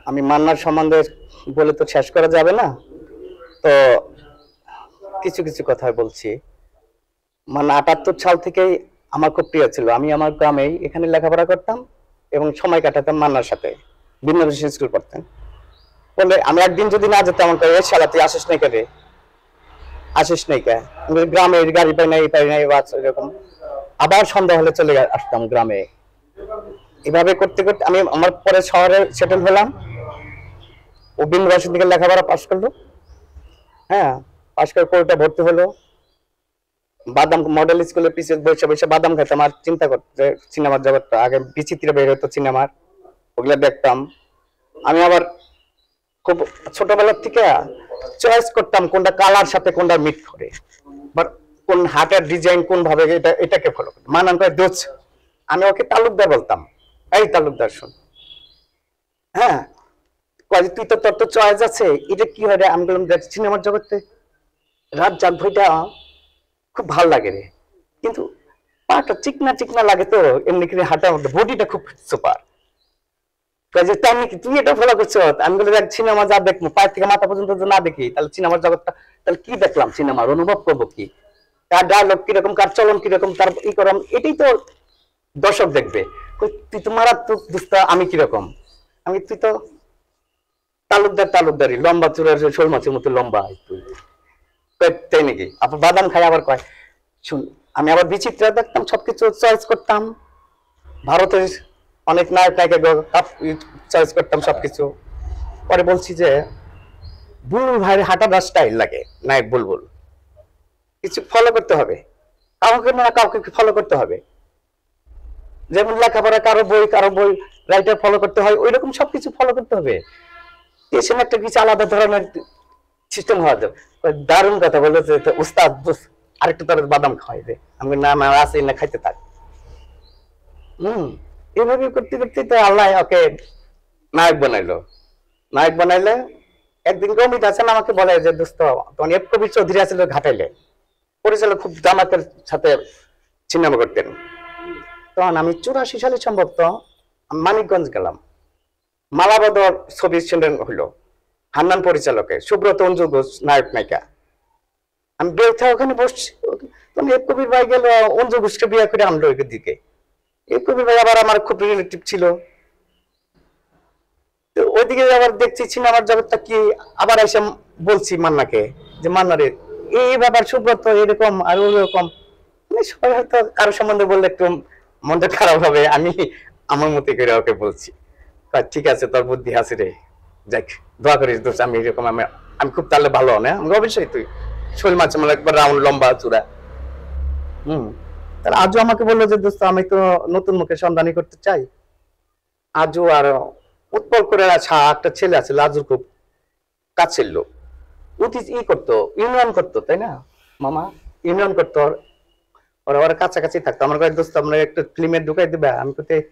আমি মান্নার সম্বন্ধে বলে তো শেষ করা যাবে না। তো কিছু কিছু কথা বলছি। মানে 78 সাল থেকেই আমার খুব প্রিয় ছিল। আমি আমার গ্রামেই এখানে লেখাপড়া করতাম এবং সময় কাটাতাম মান্নার সাথে। ভিন্ন স্কুল পড়তেন। বলে আমি একদিন যদি না যেতাম আমাকে এ শালা তুই আসিস নাই কে রে, আসিস নাই কে। আমি গ্রামে গাড়ি পাই নাই পাই নাই বাস এরকম। আবার সন্ধ্যা হলে চলে আসতাম গ্রামে। এভাবে করতে করতে আমি আমার পরে শহরে সেটেল হলাম। ও বিন্দুবাসী থেকে লেখাপড়া পাশ করলো। হ্যাঁ, পাশ করে কোর্টে ভর্তি হলো। বাদাম মডেল স্কুলের পিছিয়ে বসে বসে বাদাম খেতাম আর চিন্তা করতে সিনেমার জগৎটা আগে বিচিত্র বের হতো সিনেমার, ওগুলো দেখতাম। আমি আবার খুব ছোটবেলার থেকে চয়েস করতাম কোনটা কালার সাথে কোনটা মিট করে, বাট কোন হাতের ডিজাইন কোন ভাবে এটাকে ফলো করতাম। মানান করে দোষ, আমি ওকে তালুকদার বলতাম, এই তালুকদার শোন। হ্যাঁ, কয় তুই তো তোর তো চয়েস আছে, এটা কি হয় রে? আমি বললাম দেখ সিনেমার জগতে রাত জাগ বইটা খুব ভালো লাগে রে, কিন্তু পাটা চিকনা চিকনা লাগে তো এমনি করে হাঁটার মধ্যে, বডিটা খুব সুপার। যে তাই নাকি তুই এটা ফলো করছো? আমি বলি দেখ সিনেমা যা দেখবো পায়ের থেকে মাথা পর্যন্ত যদি না দেখি তাহলে সিনেমার জগৎটা তাহলে কি দেখলাম? সিনেমার অনুভব করবো কি? কার ডায়লগ কিরকম, কার চলন কিরকম, তার ই করম, এটাই তো দর্শক দেখবে। তুই তো মারাত্মক দুস্তা, আমি কিরকম? আমি তুই তো তালুকদার তালুকদারি লম্বা চূড়ার শোল মাছের মতো লম্বা তুই। তাই নাকি? আবার বাদাম খাই আবার কয় শুন। আমি আবার বিচিত্র দেখতাম, সবকিছু চয়েস করতাম। ভারতের অনেক নায়ক নায়িকা চয়েস করতাম সবকিছু। পরে বলছি যে বুলবুল ভাইয়ের হাঁটাটা স্টাইল লাগে, নায়ক বুলবুল, কিছু ফলো করতে হবে, কাউকে না কাউকে ফলো করতে হবে। যেমন লেখাপড়া কারো বই রাইটার ফলো করতে হয়, ওই রকম সবকিছু ফলো করতে হবে। পেছনে একটা কিছু আলাদা ধরনের সিস্টেম হওয়া যাবে। দারুণ কথা বলেছে উস্তাদ, আরেকটু তোর বাদাম খাওয়াই দে। আমি না না আছে না, খাইতে থাক। হম, এভাবে করতে করতে তো আল্লাহ ওকে নায়ক বানাইলো। নায়ক বানাইলে একদিন অমিত হাসান আমাকে বলে যে দোস্ত তখন এফ কবির চৌধুরী আসলে ঘাটাইলে পরিচালক, খুব জামাতের সাথে সিনেমা করতেন। তখন আমি 84 সালে সম্ভবত মানিকগঞ্জ গেলাম। মালাবদর ছবি হইলো, হান্নান পরিচালকে, সুব্রত অঞ্জু ঘোষ নায়ক নায়িকা। আমি বেলথা ওখানে বসছি, তখন এফ কবির ভাই গেল অঞ্জু ঘোষকে বিয়ে করে আনলো ওই দিকে। এফ কবির ভাই আবার আমার খুব রিলেটিভ ছিল। ওইদিকে আবার দেখছি সিনেমার জগৎটা কি, আবার এসে বলছি মান্নাকে যে মান্নারে এই ব্যাপার সুব্রত এরকম আর ওরকম। মানে সবাই হয়তো কারো সম্বন্ধে বললে একটু মনটা খারাপ হবে, আমি আমার মতে করে ওকে বলছি ঠিক আছে তোর বুদ্ধি আছে রে, যাক দোয়া করিস দোষ। আমি এরকম আমি খুব তাহলে ভালো না, আমি অবশ্যই তুই শৈল মাছ মানে একবার রাউন্ড লম্বা চূড়া। হম, তাহলে আজও আমাকে বললো যে দোস্ত আমি তো নতুন মুখে সন্ধানী করতে চাই। আজও আর উৎপল করে একটা ছেলে আছে লাজুর, খুব কাছের লোক, অতি ই করতো, ইউনিয়ন করতো, তাই না মামা? ইউনিয়ন করতো, ওরা ওরা কাছাকাছি থাকতো। আমার কয়েক দোস্ত আমরা একটা ফিল্মের ঢুকাই দিবে, আমি কোথায়